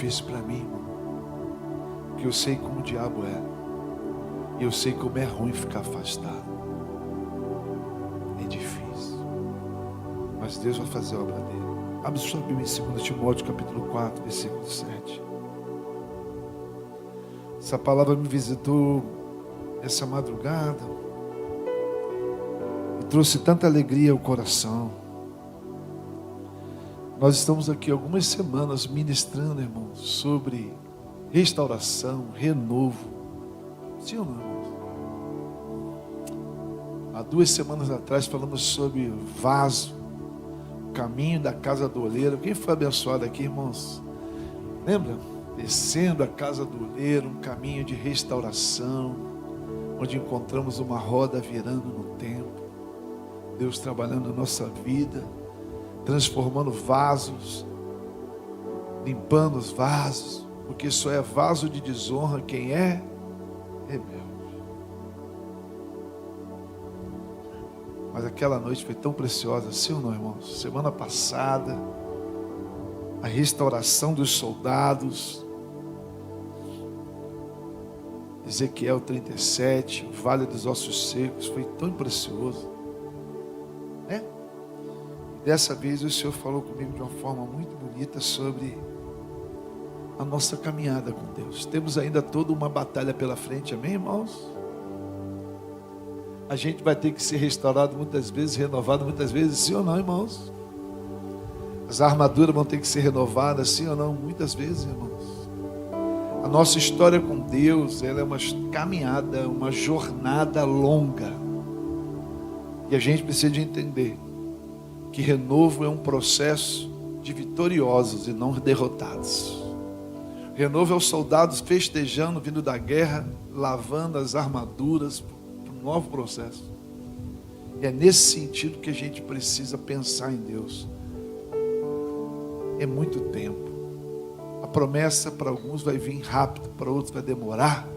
difícil para mim, irmão, porque eu sei como o diabo é, e eu sei como é ruim ficar afastado. É difícil, mas Deus vai fazer a obra dele. Abre sua Bíblia em 2 Timóteo capítulo 4, versículo 7. Essa palavra me visitou essa madrugada e trouxe tanta alegria ao coração. Nós estamos aqui algumas semanas ministrando, irmãos, sobre restauração, renovo. Sim ou não, irmãos? Há 2 semanas atrás falamos sobre o vaso, o caminho da casa do oleiro. Quem foi abençoado aqui, irmãos? Lembra? Descendo a casa do oleiro, um caminho de restauração, onde encontramos uma roda virando no tempo. Deus trabalhando na nossa vida, transformando vasos, limpando os vasos, porque só é vaso de desonra quem é rebelde. Mas aquela noite foi tão preciosa, sim ou não, irmãos? Semana passada, a restauração dos soldados, Ezequiel 37, o Vale dos Ossos Secos, foi tão precioso, né? E dessa vez o Senhor falou comigo de uma forma muito bonita sobre a nossa caminhada com Deus. Temos ainda toda uma batalha pela frente, amém, irmãos? A gente vai ter que ser restaurado muitas vezes, renovado muitas vezes, sim ou não, irmãos? As armaduras vão ter que ser renovadas, sim ou não? Muitas vezes, irmãos. A nossa história com Deus, ela é uma caminhada, uma jornada longa. E a gente precisa de entender que renovo é um processo de vitoriosos e não derrotados. Renovo é os soldados festejando, vindo da guerra, lavando as armaduras para um novo processo. E é nesse sentido que a gente precisa pensar em Deus. É muito tempo. A promessa para alguns vai vir rápido, para outros vai demorar.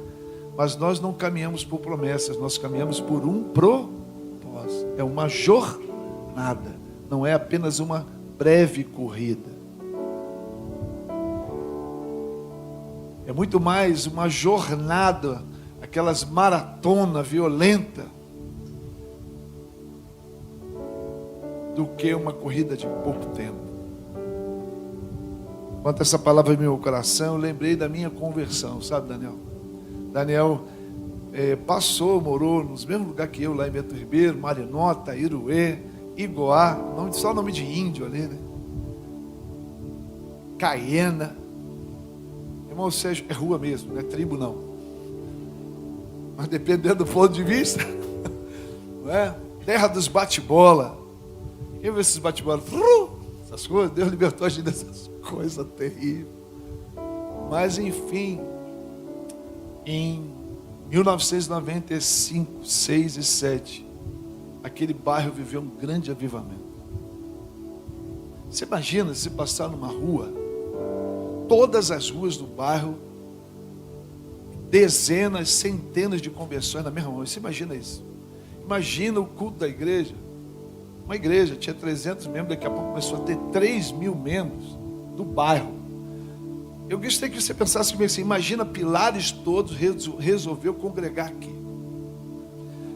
Mas nós não caminhamos por promessas, nós caminhamos por um propósito. É uma jornada, não é apenas uma breve corrida. É muito mais uma jornada, aquelas maratona violenta, do que uma corrida de pouco tempo. Quando essa palavra veio no meu coração, eu lembrei da minha conversão, sabe, Daniel? Daniel morou nos mesmos lugares que eu, lá em Bento Ribeiro, Marinota, Iruê, Iguá, só nome de índio ali, né? Caiena. Irmão Sérgio, é rua mesmo, não é tribo não. Mas dependendo do ponto de vista, não é? Terra dos bate-bola. Quem viu esses bate-bola? Essas coisas, Deus libertou a gente dessas coisas terríveis. Mas enfim, em 1995, 6 e 7, aquele bairro viveu um grande avivamento. Você imagina se passar numa rua, todas as ruas do bairro, dezenas, centenas de conversões na mesma hora. Você imagina isso? Imagina o culto da igreja. Uma igreja tinha 300 membros, daqui a pouco começou a ter 3.000 membros do bairro. Eu gostaria que você pensasse comigo assim: imagina Pilares todos resolveu congregar aqui.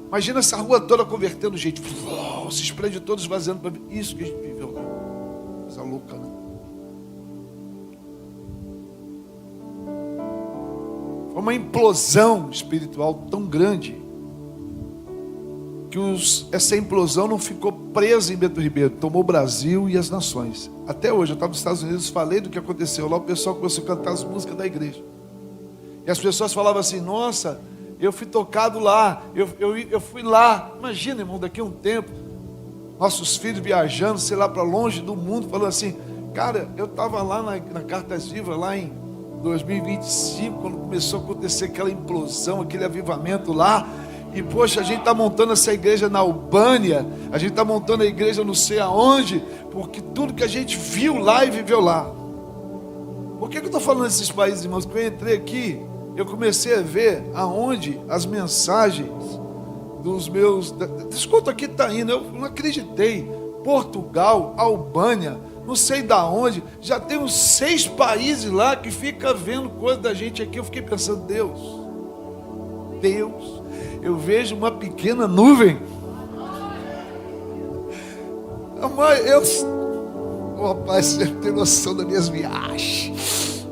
Imagina essa rua toda convertendo gente, esses prédios todos esvaziando para isso que a gente viveu lá. Coisa louca, né? Foi uma implosão espiritual tão grande que essa implosão não ficou presa em Bento Ribeiro, tomou o Brasil e as nações. Até hoje, eu estava nos Estados Unidos, falei do que aconteceu lá, o pessoal começou a cantar as músicas da igreja. E as pessoas falavam assim: nossa, eu fui tocado lá, eu fui lá. Imagina, irmão, daqui a um tempo, nossos filhos viajando, sei lá, para longe do mundo, falando assim: cara, eu estava lá na Cartas Vivas, lá em 2025, quando começou a acontecer aquela implosão, aquele avivamento lá. E poxa, a gente está montando essa igreja na Albânia, a gente está montando a igreja não sei aonde, porque tudo que a gente viu lá e viveu lá. Por que eu estou falando desses países, irmãos? Porque eu entrei aqui, eu comecei a ver aonde as mensagens dos meus... Desconto aqui está indo, eu não acreditei. Portugal, Albânia, não sei da onde, já tem uns 6 países lá que fica vendo coisa da gente aqui. Eu fiquei pensando, Deus, eu vejo uma pequena nuvem. Rapaz, você tem noção das minhas viagens.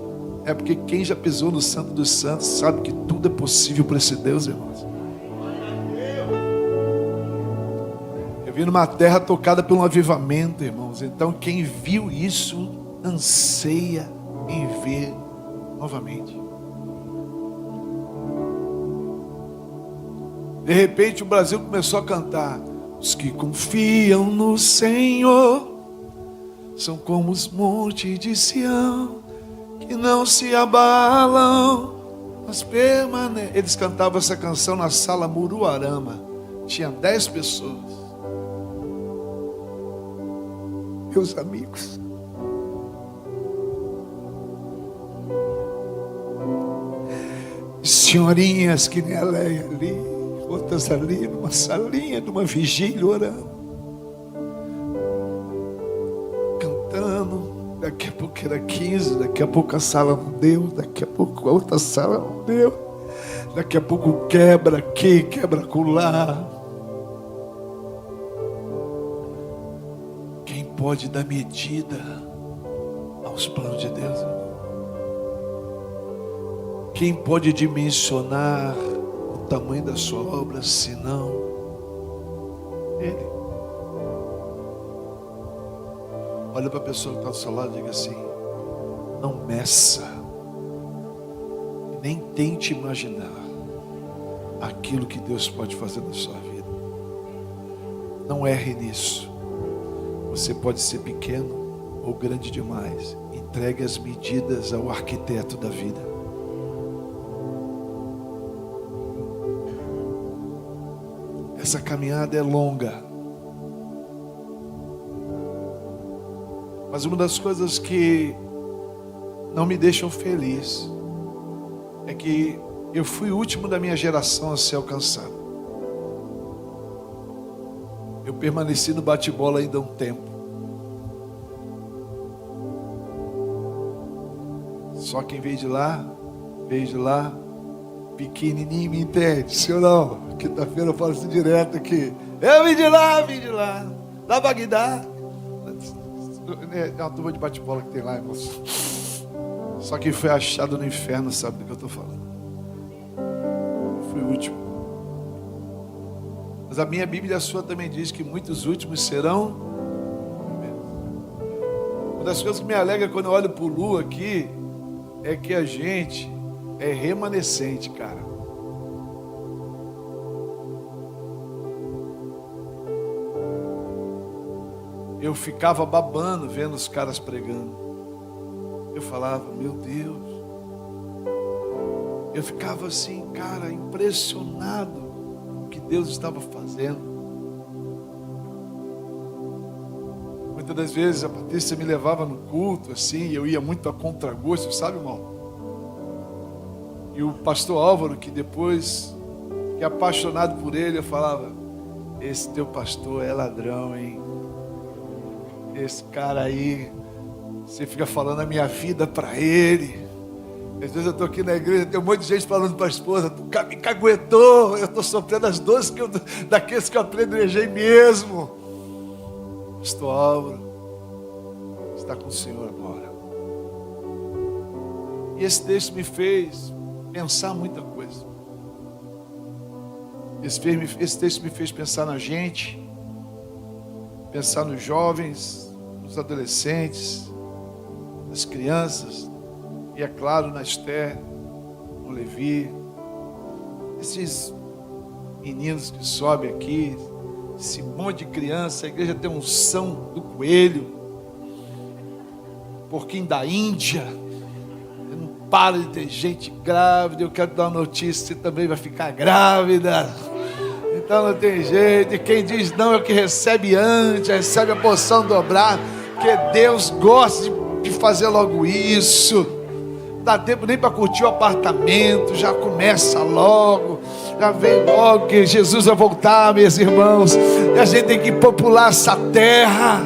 É porque quem já pisou no Santo dos Santos sabe que tudo é possível para esse Deus, irmãos. Eu vim numa terra tocada por um avivamento, irmãos. Então quem viu isso anseia em ver novamente. De repente o Brasil começou a cantar: os que confiam no Senhor são como os montes de Sião, que não se abalam, mas permanecem. Eles cantavam essa canção na sala Muruarama. Tinha 10 pessoas. Meus amigos, senhorinhas que nem a Leia ali, outras ali numa salinha, numa vigília orando, cantando. Daqui a pouco era 15, daqui a pouco a sala não deu, daqui a pouco a outra sala não deu, daqui a pouco quebra aqui, quebra acolá. Quem pode dar medida aos planos de Deus? Quem pode dimensionar o tamanho da sua obra, senão Ele? Olha para a pessoa que está do seu lado e diga assim: não meça, nem tente imaginar aquilo que Deus pode fazer na sua vida. Não erre nisso. Você pode ser pequeno ou grande demais. Entregue as medidas ao arquiteto da vida. Essa caminhada é longa. Mas uma das coisas que não me deixam feliz é que eu fui o último da minha geração a ser alcançado. Eu permaneci no bate-bola ainda um tempo. Só quem veio de lá, pequenininho, me entende, sim ou não? Quinta-feira eu falo isso direto aqui. Eu vim de lá, da Bagdá. É uma turma de bate-bola que tem lá, irmãos. Só quem foi achado no inferno sabe do que eu estou falando. Eu fui o último. Mas a minha Bíblia e a sua também diz que muitos últimos serão. Uma das coisas que me alegra quando eu olho para o Lu aqui é que a gente é remanescente, cara. Eu ficava babando vendo os caras pregando. Eu falava, meu Deus. Eu ficava assim, cara, impressionado com o que Deus estava fazendo. Muitas das vezes a Patrícia me levava no culto, assim, e eu ia muito a contragosto, sabe, irmão? E o pastor Álvaro, que depois, que apaixonado por ele, eu falava, esse teu pastor é ladrão, hein? Esse cara aí, você fica falando a minha vida para ele. Às vezes eu estou aqui na igreja, tem um monte de gente falando para a esposa, tu me caguetou, eu estou sofrendo as dores daqueles que eu apedrejei mesmo. Pastor Álvaro está com o Senhor agora. E esse texto me fez pensar muita coisa. Esse texto me fez pensar na gente, pensar nos jovens, nos adolescentes, nas crianças, e é claro na Esther, no Levi, esses meninos que sobem aqui, esse monte de criança. A igreja tem unção do coelho, porquinho da Índia. Não para de ter gente grávida. Eu quero dar uma notícia, você também vai ficar grávida. Então não tem jeito. E quem diz não é o que recebe antes, recebe a porção dobrada. Porque Deus gosta de fazer logo isso. Não dá tempo nem para curtir o apartamento, já começa logo. Já vem logo que Jesus vai voltar, meus irmãos. E a gente tem que popular essa terra.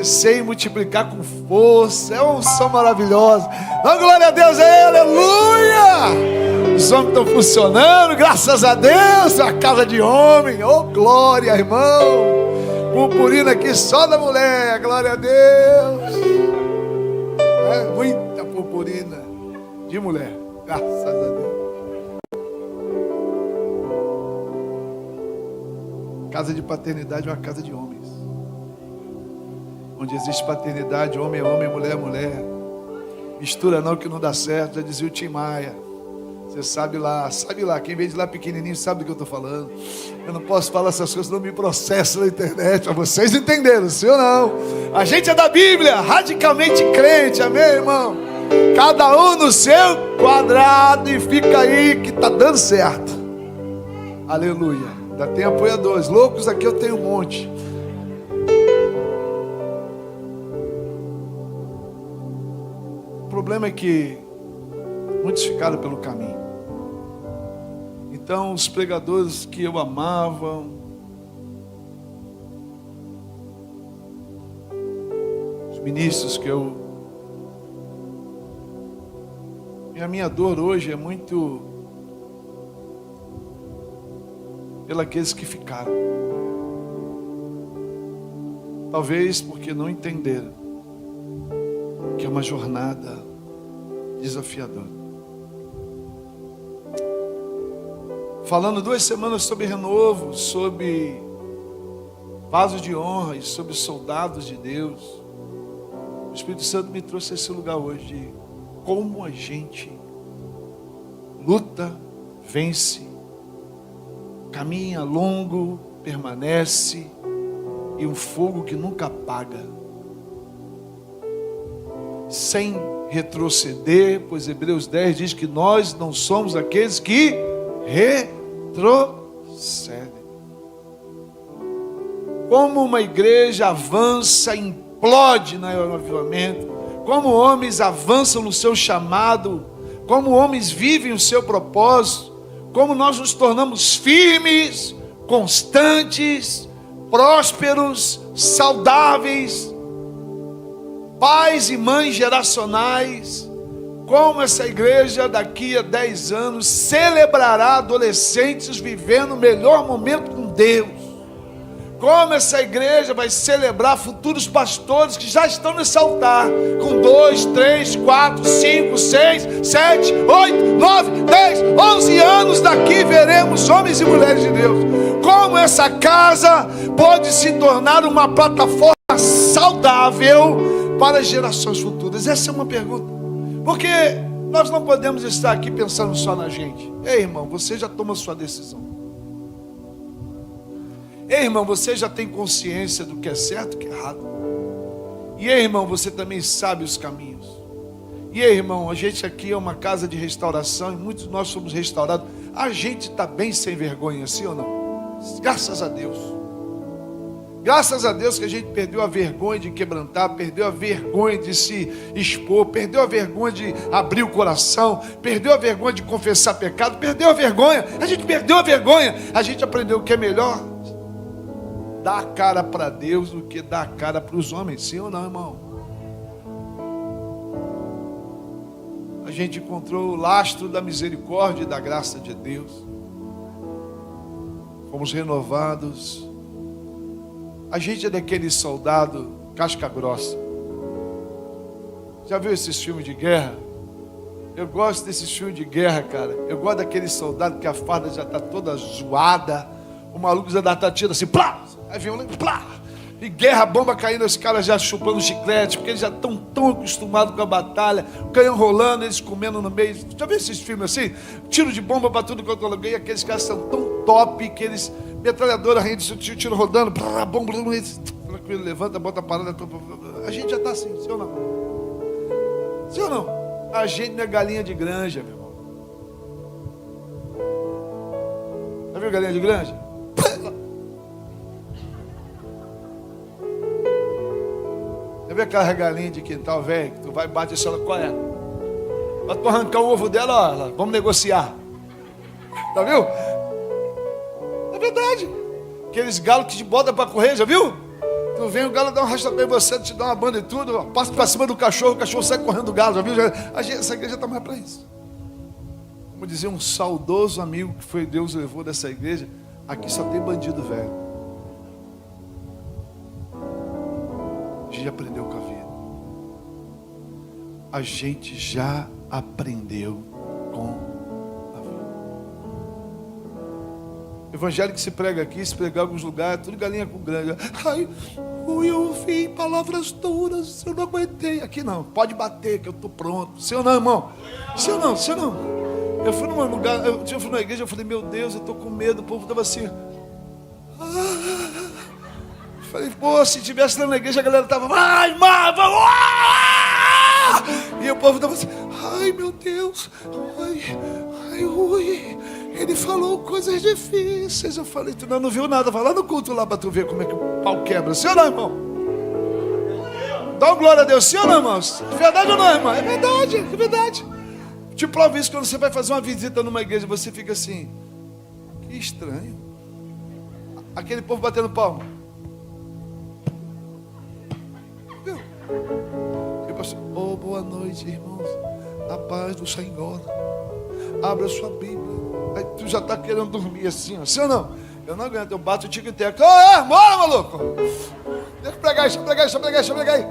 crescer e multiplicar com força. É uma unção maravilhosa. Dá glória a Deus aí, aleluia! Os homens estão funcionando, graças a Deus. A casa de homem, oh glória, irmão. Purpurina aqui só da mulher, glória a Deus. É muita purpurina de mulher, graças a Deus. Casa de paternidade é uma casa de homens. Onde existe paternidade, homem é homem, mulher é mulher. Mistura não que não dá certo, já dizia o Tim Maia. Você sabe lá, quem veio de lá pequenininho sabe do que eu estou falando. Eu não posso falar essas coisas, não me processo na internet, para vocês entenderam, sim ou não? A gente é da Bíblia, radicalmente crente, amém, irmão? Cada um no seu quadrado e fica aí que está dando certo. Aleluia. Ainda tem apoiadores, loucos aqui eu tenho um monte. O problema é que muitos ficaram pelo caminho. Então os pregadores que eu amava, os ministros que eu... E a minha dor hoje é muito pelos que ficaram. Talvez porque não entenderam que é uma jornada desafiadora. Falando 2 semanas sobre renovo, sobre vasos de honra e sobre soldados de Deus, o Espírito Santo me trouxe a esse lugar hoje de como a gente luta, vence, caminha longo, permanece, e um fogo que nunca apaga, sem retroceder, pois Hebreus 10 diz que nós não somos aqueles que retrocedem. Como uma igreja avança, implode no avivamento, como homens avançam no seu chamado, como homens vivem o seu propósito, como nós nos tornamos firmes, constantes, prósperos, saudáveis, pais e mães geracionais. Como essa igreja daqui a 10 anos celebrará adolescentes vivendo o melhor momento com Deus. Como essa igreja vai celebrar futuros pastores que já estão nesse altar, com 2, 3, 4, 5, 6, 7, 8, 9, 10, 11 anos daqui veremos homens e mulheres de Deus. Como essa casa pode se tornar uma plataforma saudável para gerações futuras? Essa é uma pergunta. Porque nós não podemos estar aqui pensando só na gente. Ei, irmão, você já toma sua decisão. Ei, irmão, você já tem consciência do que é certo e do que é errado. E ei, irmão, você também sabe os caminhos. E ei, irmão, a gente aqui é uma casa de restauração e muitos de nós somos restaurados. A gente está bem sem vergonha, sim ou não? Graças a Deus. Graças a Deus que a gente perdeu a vergonha de quebrantar, perdeu a vergonha de se expor, perdeu a vergonha de abrir o coração, perdeu a vergonha de confessar pecado, perdeu a vergonha. A gente perdeu a vergonha. A gente aprendeu o que é melhor. Dar a cara para Deus do que dar a cara para os homens, sim ou não, irmão? A gente encontrou o lastro da misericórdia e da graça de Deus. Fomos renovados. A gente é daquele soldado casca grossa. Já viu esses filmes de guerra? Eu gosto desses filmes de guerra, cara. Eu gosto daquele soldado que a farda já está toda zoada. O maluco já dá tiro assim, plá! Aí vem um plá! E guerra, bomba caindo, os caras já chupando chiclete, porque eles já estão tão acostumados com a batalha, o canhão rolando, eles comendo no meio. Já viu esses filmes assim? Tiro de bomba para tudo quanto eu lugar, e aqueles caras são tão top que eles, metralhadora, rende, tiro rodando, blá, bomba, eles, tranquilo, levanta, bota a parada. A gente já está assim, sim ou não? Sim ou não? A gente não é galinha de granja, meu irmão. Já viu galinha de granja? Já viu aquela galinha de quintal velho, que tu vai e bate e ela, qual é? Pra tu arrancar o ovo dela, ó, vamos negociar. Já viu? É verdade. Aqueles galos que te botam para correr, já viu? Tu vem, o galo dá um rastapé em você, te dá uma banda e tudo, passa para cima do cachorro, o cachorro sai correndo do galo, já viu? Essa igreja está mais para isso. Como dizia um saudoso amigo que foi Deus levou dessa igreja, aqui só tem bandido velho. A gente já aprendeu com a vida. A gente já aprendeu com a vida. Evangelho que se prega aqui, se pregar em alguns lugares, tudo galinha com granja. Ai, eu ouvi palavras duras, eu não aguentei. Aqui não, pode bater que eu estou pronto. Sim ou não, irmão? Sim ou não? Sim ou não? Eu fui num lugar, eu fui numa igreja, eu falei, meu Deus, eu estou com medo. O povo estava assim. Falei, pô, se tivesse lá na igreja, a galera estava, ai, vamos! E o povo estava assim, ai, meu Deus, ai, ui. Ele falou coisas difíceis. Eu falei, tu não viu nada, vai lá no culto lá para tu ver como é que o pau quebra. Sim ou não, irmão? Dá uma glória a Deus, sim ou não, irmãos? É verdade ou não, irmão? É verdade, é verdade. Te provo isso quando você vai fazer uma visita numa igreja, você fica assim, que estranho. Aquele povo batendo palma. Viu? Eu passei, oh, boa noite, irmãos. A paz do Senhor. Abra sua Bíblia. Aí tu já está querendo dormir assim, ó. Sim ou não? Eu não aguento, eu bato o tic-tac. Bora, maluco! Deixa eu pregar, deixa eu pregar aí.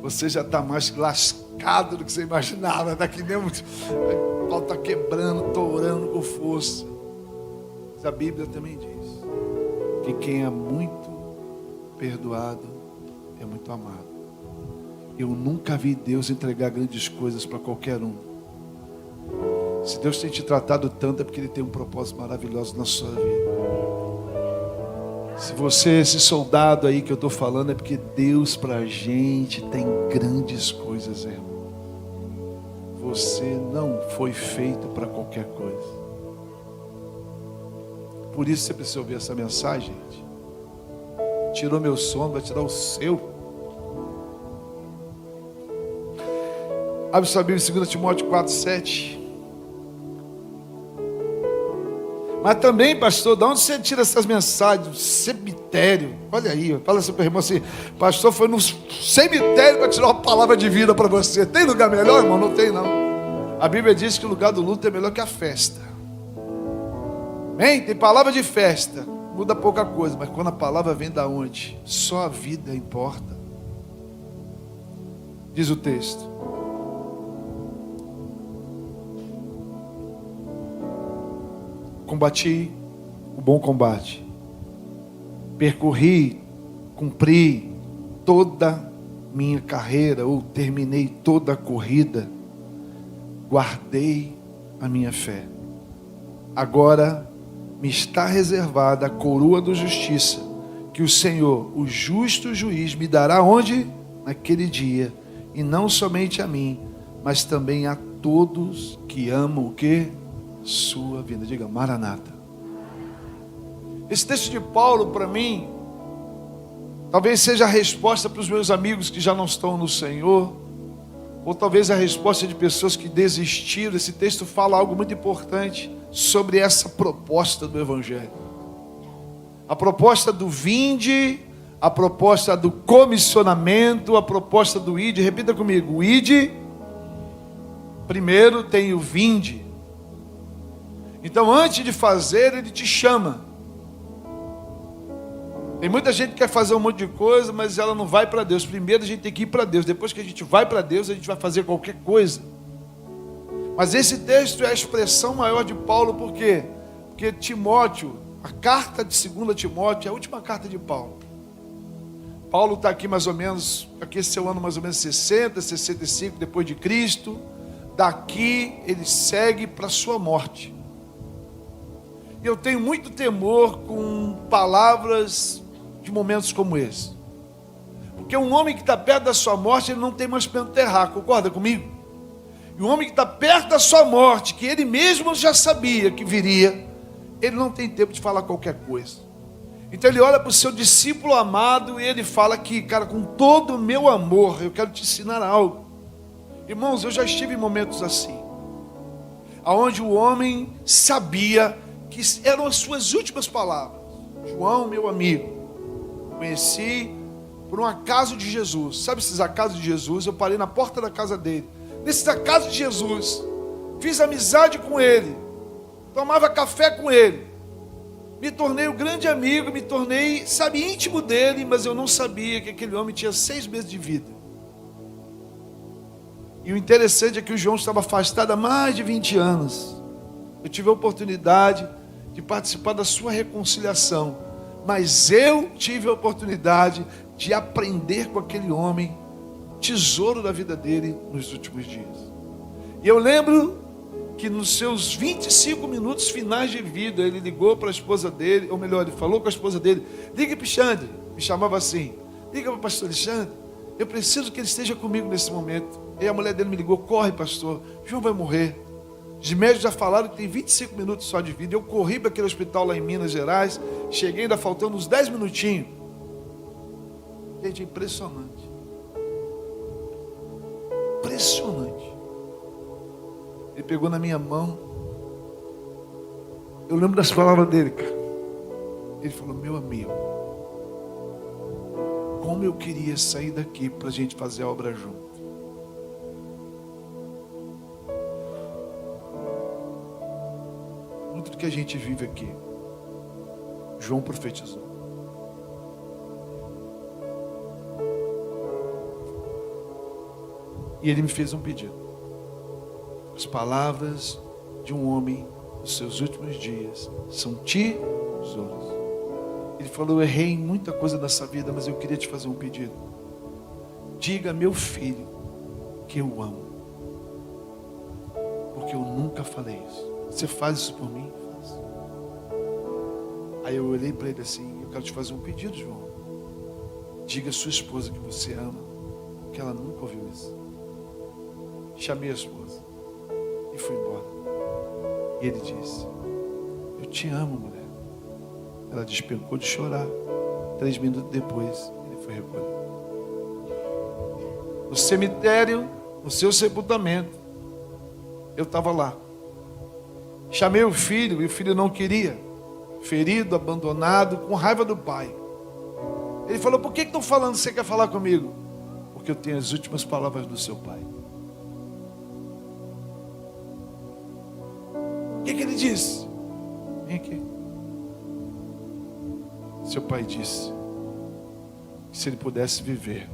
Você já está mais lascado do que você imaginava. Está que nem o pau está quebrando, torando com força. Mas a Bíblia também diz que quem é muito perdoado é muito amado. Eu nunca vi Deus entregar grandes coisas para qualquer um. Se Deus tem te tratado tanto, é porque Ele tem um propósito maravilhoso na sua vida. Se você, esse soldado aí que eu estou falando, é porque Deus para a gente tem grandes coisas, irmão. Você não foi feito para qualquer coisa. Por isso você precisa ouvir essa mensagem, gente. Tirou meu sono, vai tirar o seu. Abre sua Bíblia em 2 Timóteo 4:7. Mas também, pastor, de onde você tira essas mensagens? Do cemitério. Olha aí, fala assim para o irmão assim, pastor foi no cemitério para tirar uma palavra de vida para você. Tem lugar melhor, irmão? Não tem, não. A Bíblia diz que o lugar do luto é melhor que a festa. Amém? Tem palavra de festa, muda pouca coisa, mas quando a palavra vem da onde? Só a vida importa. Diz o texto. Combati o bom combate, percorri, cumpri toda minha carreira, ou terminei toda a corrida, guardei a minha fé. Agora me está reservada a coroa da justiça, que o Senhor, o justo juiz, me dará onde? Naquele dia, e não somente a mim, mas também a todos que amam o quê? Sua vida. Diga, Maranata. Esse texto de Paulo, para mim, talvez seja a resposta para os meus amigos que já não estão no Senhor, ou talvez a resposta de pessoas que desistiram. Esse texto fala algo muito importante sobre essa proposta do Evangelho. A proposta do vinde, a proposta do comissionamento, a proposta do ide. Repita comigo, o ide, primeiro tem o vinde. Então, antes de fazer, Ele te chama. Tem muita gente que quer fazer um monte de coisa, mas ela não vai para Deus. Primeiro a gente tem que ir para Deus. Depois que a gente vai para Deus, a gente vai fazer qualquer coisa. Mas esse texto é a expressão maior de Paulo. Por quê? Porque Timóteo, a carta de 2 Timóteo, é a última carta de Paulo. Paulo está aqui mais ou menos, aqui esse é o ano mais ou menos 60, 65 depois de Cristo. Daqui ele segue para a sua morte. Eu tenho muito temor com palavras de momentos como esse. Porque um homem que está perto da sua morte, ele não tem mais para enterrar, concorda comigo? E um homem que está perto da sua morte, que ele mesmo já sabia que viria, ele não tem tempo de falar qualquer coisa. Então ele olha para o seu discípulo amado e ele fala que, cara, com todo o meu amor, eu quero te ensinar algo. Irmãos, eu já estive em momentos assim, onde o homem sabia que eram as suas últimas palavras. João, meu amigo, conheci por um acaso de Jesus. Sabe esses acasos de Jesus? Eu parei na porta da casa dele. Nesses acasos de Jesus, fiz amizade com ele, tomava café com ele, me tornei um grande amigo, me tornei, íntimo dele, mas eu não sabia que aquele homem tinha 6 meses de vida. E o interessante é que o João estava afastado há mais de 20 anos. Eu tive a oportunidade de participar da sua reconciliação, mas eu tive a oportunidade de aprender com aquele homem, tesouro da vida dele nos últimos dias. E eu lembro que nos seus 25 minutos finais de vida, ele ligou para a esposa dele, ou melhor, ele falou com a esposa dele: liga para o Alexandre, me chamava assim, liga para o pastor Alexandre, eu preciso que ele esteja comigo nesse momento. E a mulher dele me ligou: corre, pastor, João vai morrer. Os médicos já falaram que tem 25 minutos só de vida. Eu corri para aquele hospital lá em Minas Gerais, cheguei ainda faltando uns 10 minutinhos. Gente, é impressionante. Impressionante. Ele pegou na minha mão. Eu lembro das palavras dele, cara. Ele falou: meu amigo, como eu queria sair daqui para a gente fazer a obra junto. Muito do que a gente vive aqui, João profetizou. E ele me fez um pedido. As palavras de um homem nos seus últimos dias são tesouros. Ele falou: eu errei em muita coisa nessa vida, mas eu queria te fazer um pedido. Diga a meu filho que eu amo, porque eu nunca falei isso. Você faz isso por mim? Faz. Aí eu olhei para ele assim: eu quero te fazer um pedido, João. Diga à sua esposa que você ama, porque ela nunca ouviu isso. Chamei a esposa e fui embora. E ele disse: eu te amo, mulher. Ela despencou de chorar. 3 minutos depois, ele foi recolher. No cemitério, no seu sepultamento, eu estava lá. Chamei o filho e o filho não queria. Ferido, abandonado, com raiva do pai. Ele falou: por que estão falando? Você quer falar comigo? Porque eu tenho as últimas palavras do seu pai. O que ele disse? Vem aqui. Seu pai disse que se ele pudesse viver,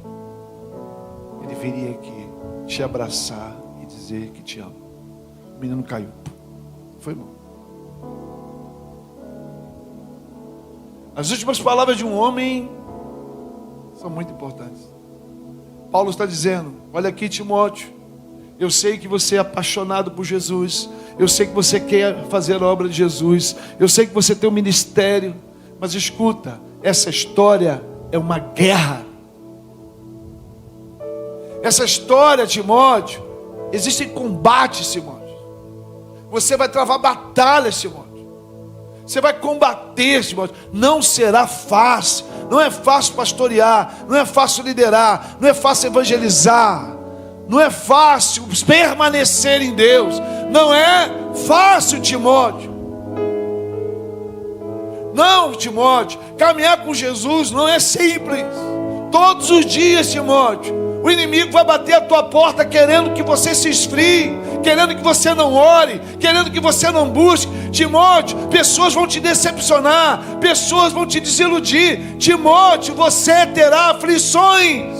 ele viria aqui te abraçar e dizer que te ama. O menino caiu. Foi bom. As últimas palavras de um homem são muito importantes. Paulo está dizendo: olha aqui, Timóteo, eu sei que você é apaixonado por Jesus, eu sei que você quer fazer a obra de Jesus, eu sei que você tem um ministério, mas escuta, essa história é uma guerra. Essa história, Timóteo, existem combates, Timóteo. Você vai travar batalhas, Timóteo. Você vai combater, Timóteo. Não será fácil. Não é fácil pastorear. Não é fácil liderar. Não é fácil evangelizar. Não é fácil permanecer em Deus. Não é fácil, Timóteo. Não, Timóteo. Caminhar com Jesus não é simples. Todos os dias, Timóteo, o inimigo vai bater a tua porta querendo que você se esfrie, querendo que você não ore, querendo que você não busque. Timóteo, pessoas vão te decepcionar, pessoas vão te desiludir. Timóteo, você terá aflições.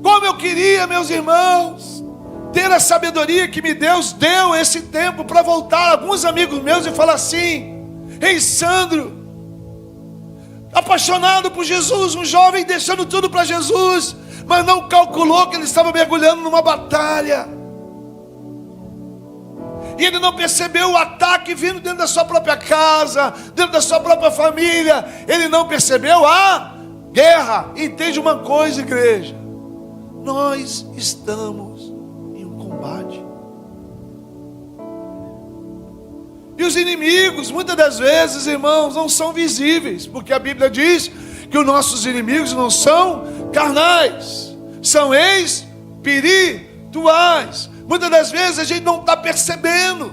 Como eu queria, meus irmãos, ter a sabedoria que Deus deu esse tempo para voltar a alguns amigos meus e falar assim: ei, Sandro, apaixonado por Jesus, um jovem deixando tudo para Jesus, mas não calculou que ele estava mergulhando numa batalha, e ele não percebeu o ataque vindo dentro da sua própria casa, dentro da sua própria família. Ele não percebeu a guerra. Entende uma coisa, igreja? Nós estamos em um combate. E os inimigos, muitas das vezes, irmãos, não são visíveis, porque a Bíblia diz que os nossos inimigos não são carnais, são espirituais. Muitas das vezes a gente não está percebendo.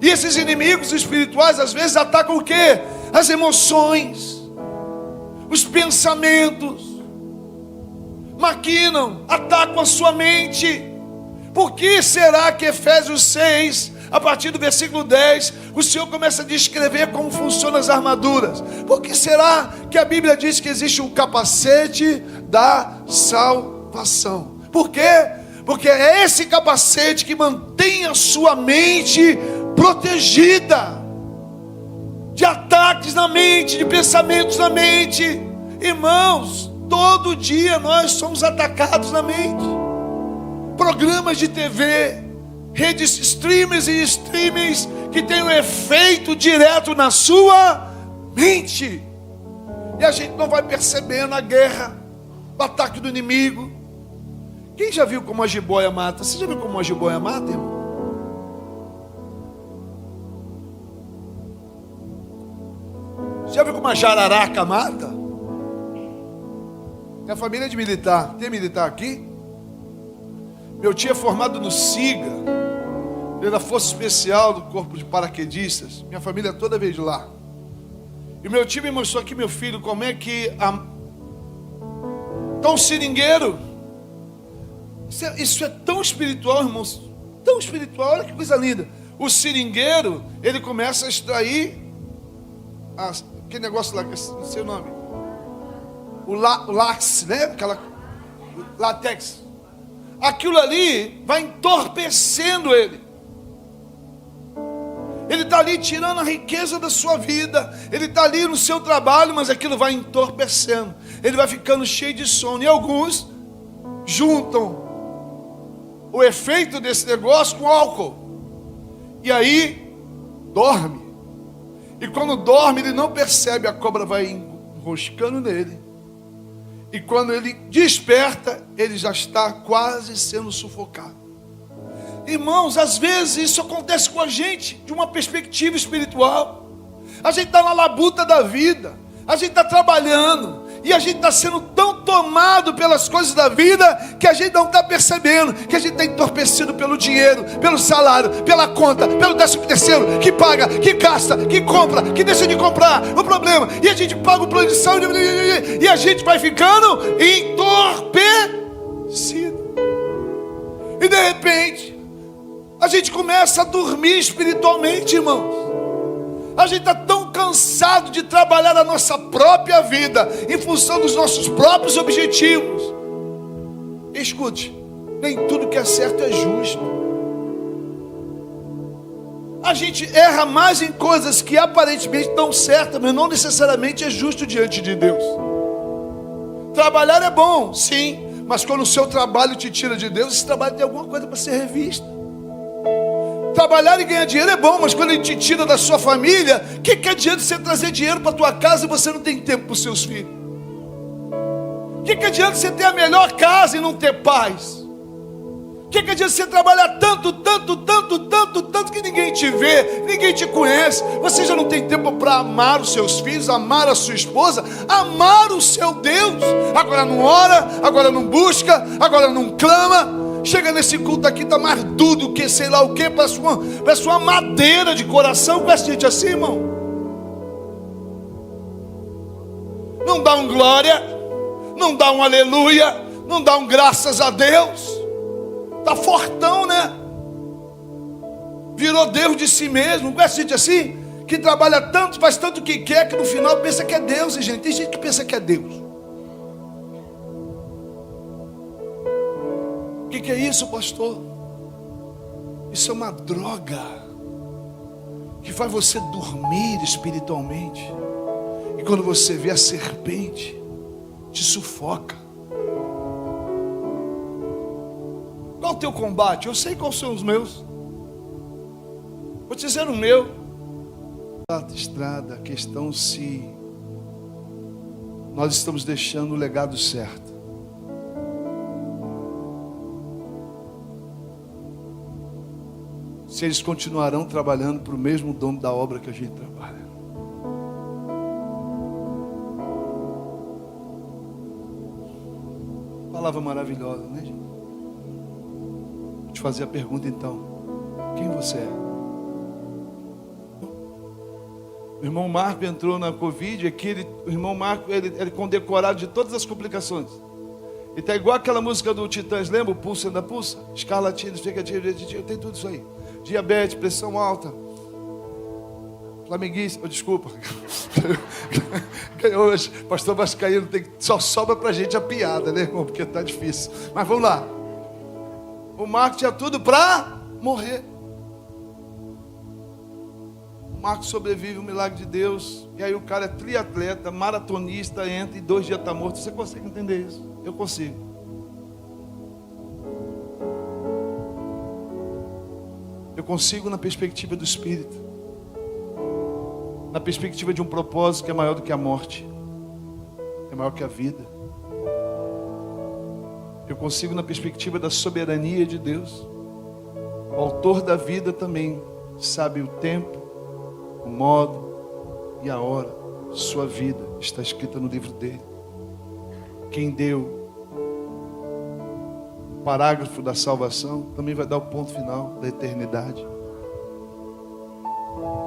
E esses inimigos espirituais às vezes atacam o quê? As emoções, os pensamentos, maquinam, atacam a sua mente. Por que será que Efésios 6, a partir do versículo 10, o Senhor começa a descrever como funcionam as armaduras? Por que será que a Bíblia diz que existe um capacete da salvação? Por quê? Porque é esse capacete que mantém a sua mente protegida de ataques na mente, de pensamentos na mente. Irmãos, todo dia nós somos atacados na mente. Programas de TV, redes streamers e streamings que têm um efeito direto na sua mente. E a gente não vai percebendo a guerra, o ataque do inimigo. Quem já viu como a jiboia mata? Você já viu como a jiboia mata, irmão? Já viu como a jararaca mata? Minha família é de militar. Tem militar aqui? Meu tio é formado no SIGA, ele é da Força Especial do Corpo de Paraquedistas. Minha família toda veio de lá. E meu tio me mostrou aqui, meu filho, como é que tão seringueiro. Isso é tão espiritual, irmãos. Tão espiritual, olha que coisa linda. O seringueiro, ele começa a extrair aquele negócio lá, não sei o nome. O látex, né? Aquela látex. Aquilo ali vai entorpecendo ele. Ele está ali tirando a riqueza da sua vida. Ele está ali no seu trabalho, mas aquilo vai entorpecendo. Ele vai ficando cheio de sono. E alguns juntam o efeito desse negócio com álcool. E aí, dorme. E quando dorme, ele não percebe, a cobra vai enroscando nele. E quando ele desperta, ele já está quase sendo sufocado. Irmãos, às vezes isso acontece com a gente, de uma perspectiva espiritual. A gente está na labuta da vida, a gente está trabalhando, e a gente está sendo tão tomado pelas coisas da vida, que a gente não está percebendo, que a gente está entorpecido pelo dinheiro, pelo salário, pela conta, pelo 13º, que paga, que gasta, que compra, que deixa de comprar, o problema, e a gente paga o plano de saúde, e a gente vai ficando entorpecido. E de repente, a gente começa a dormir espiritualmente, irmãos. A gente está tão cansado de trabalhar a nossa própria vida em função dos nossos próprios objetivos. Escute, nem tudo que é certo é justo. A gente erra mais em coisas que aparentemente estão certas, mas não necessariamente é justo diante de Deus. Trabalhar é bom, sim, mas quando o seu trabalho te tira de Deus, esse trabalho tem alguma coisa para ser revista. Trabalhar e ganhar dinheiro é bom, mas quando ele te tira da sua família, o que adianta você trazer dinheiro para a tua casa e você não tem tempo para os seus filhos? O que adianta você ter a melhor casa e não ter paz? O que adianta você trabalhar tanto que ninguém te vê, ninguém te conhece? Você já não tem tempo para amar os seus filhos, amar a sua esposa, amar o seu Deus. Agora não ora, agora não busca, agora não clama. Chega nesse culto aqui, está mais duro que sei lá o que, parece uma madeira de coração. Conhece gente assim, irmão? Não dá um glória, não dá um aleluia, não dá um graças a Deus. Está fortão, né? Virou Deus de si mesmo. Conhece gente assim? Que trabalha tanto, faz tanto que quer, que no final pensa que é Deus. E gente, tem gente que pensa que é Deus. O que é isso, pastor? Isso é uma droga que faz você dormir espiritualmente. E quando você vê a serpente, te sufoca. Qual o teu combate? Eu sei quais são os meus. Vou te dizer o meu. Estrada, a questão se nós estamos deixando o legado certo. Se eles continuarão trabalhando para o mesmo dono da obra que a gente trabalha. Palavra maravilhosa, né, gente? te fazer a pergunta então: quem você é? O irmão Marco entrou na Covid aqui, o irmão Marco, ele é condecorado de todas as complicações. Ele está igual aquela música do Titãs, lembra? O pulso ainda pulsa? Escarlatina, tem tudo isso aí. Diabetes, pressão alta. Flamenguista, desculpa. Ganhou hoje. Pastor Vascaíno, só sobra pra gente a piada, né, irmão? Porque tá difícil. Mas vamos lá. O Marco tinha tudo para morrer. O Marco sobrevive, o milagre de Deus. E aí o cara é triatleta, maratonista, entra e 2 dias está morto. Você consegue entender isso? Eu consigo. Eu consigo na perspectiva do Espírito. Na perspectiva de um propósito que é maior do que a morte. É maior que a vida. Eu consigo na perspectiva da soberania de Deus. O autor da vida também sabe o tempo, o modo e a hora. Sua vida está escrita no livro dele. Quem deu o parágrafo da salvação também vai dar o ponto final da eternidade.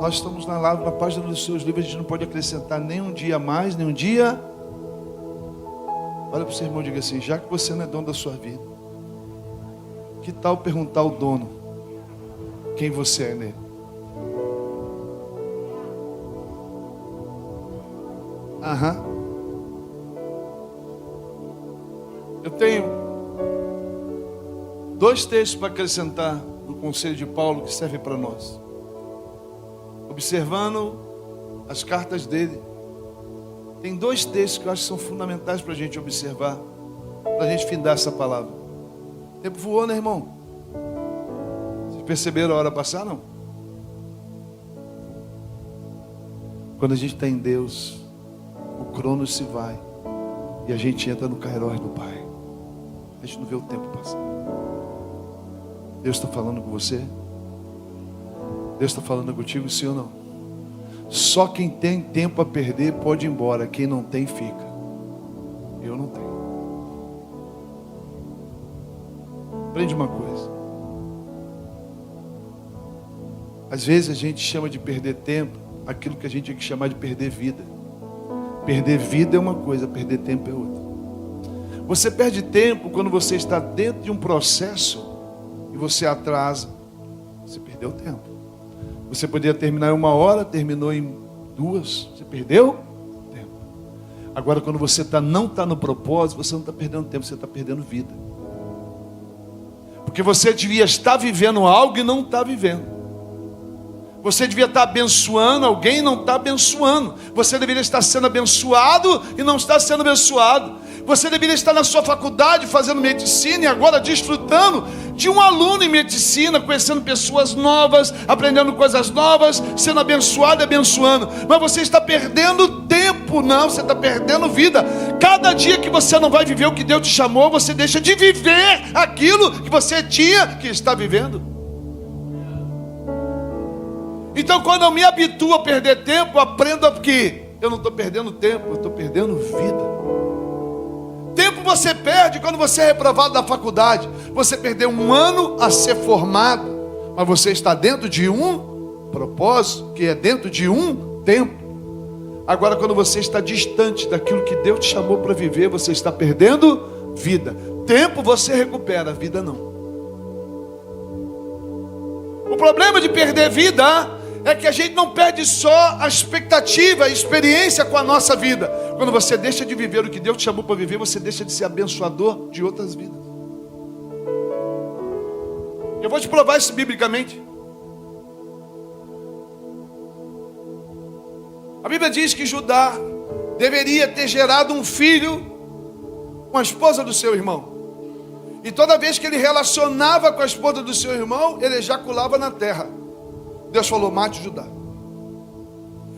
Nós estamos na página dos seus livros. A gente não pode acrescentar nem um dia a mais, nem um dia. Olha para o seu irmão e diga assim: já que você não é dono da sua vida, que tal perguntar ao dono quem você é nele? Eu tenho 2 textos para acrescentar no conselho de Paulo que servem para nós. Observando as cartas dele, tem 2 textos que eu acho que são fundamentais para a gente observar, para a gente findar essa palavra. O tempo voou, né, irmão? Vocês perceberam a hora passar, não? Quando a gente está em Deus, o cronos se vai e a gente entra no Kairos do Pai. A gente não vê o tempo passar. Deus está falando com você? Deus está falando contigo, sim ou não? Só quem tem tempo a perder pode ir embora. Quem não tem, fica. Eu não tenho. Aprende uma coisa. Às vezes a gente chama de perder tempo aquilo que a gente tinha que chamar de perder vida. Perder vida é uma coisa, perder tempo é outra. Você perde tempo quando você está dentro de um processo e você atrasa. Você perdeu tempo. Você poderia terminar em 1 hora, terminou em 2. Você perdeu tempo. Agora, quando você não está no propósito, você não está perdendo tempo, você está perdendo vida. Porque você devia estar vivendo algo e não está vivendo. Você devia estar abençoando alguém e não está abençoando. Você deveria estar sendo abençoado e não está sendo abençoado. Você deveria estar na sua faculdade fazendo medicina e agora desfrutando de um aluno em medicina, conhecendo pessoas novas, aprendendo coisas novas, sendo abençoado e abençoando. Mas você está perdendo tempo, não, você está perdendo vida. Cada dia que você não vai viver o que Deus te chamou, você deixa de viver aquilo que você tinha que estar vivendo. Então, quando eu me habituo a perder tempo, eu aprendo que eu não estou perdendo tempo, eu estou perdendo vida. Tempo você perde quando você é reprovado da faculdade. Você perdeu 1 ano a ser formado, mas você está dentro de um propósito, que é dentro de um tempo. Agora, quando você está distante daquilo que Deus te chamou para viver, você está perdendo vida. Tempo você recupera, vida não. O problema de perder vida é que a gente não perde só a expectativa, a experiência com a nossa vida. Quando você deixa de viver o que Deus te chamou para viver, você deixa de ser abençoador de outras vidas. Eu vou te provar isso biblicamente. A Bíblia diz que Judá deveria ter gerado um filho com a esposa do seu irmão. E toda vez que ele relacionava com a esposa do seu irmão, ele ejaculava na terra. Deus falou: mate Judá.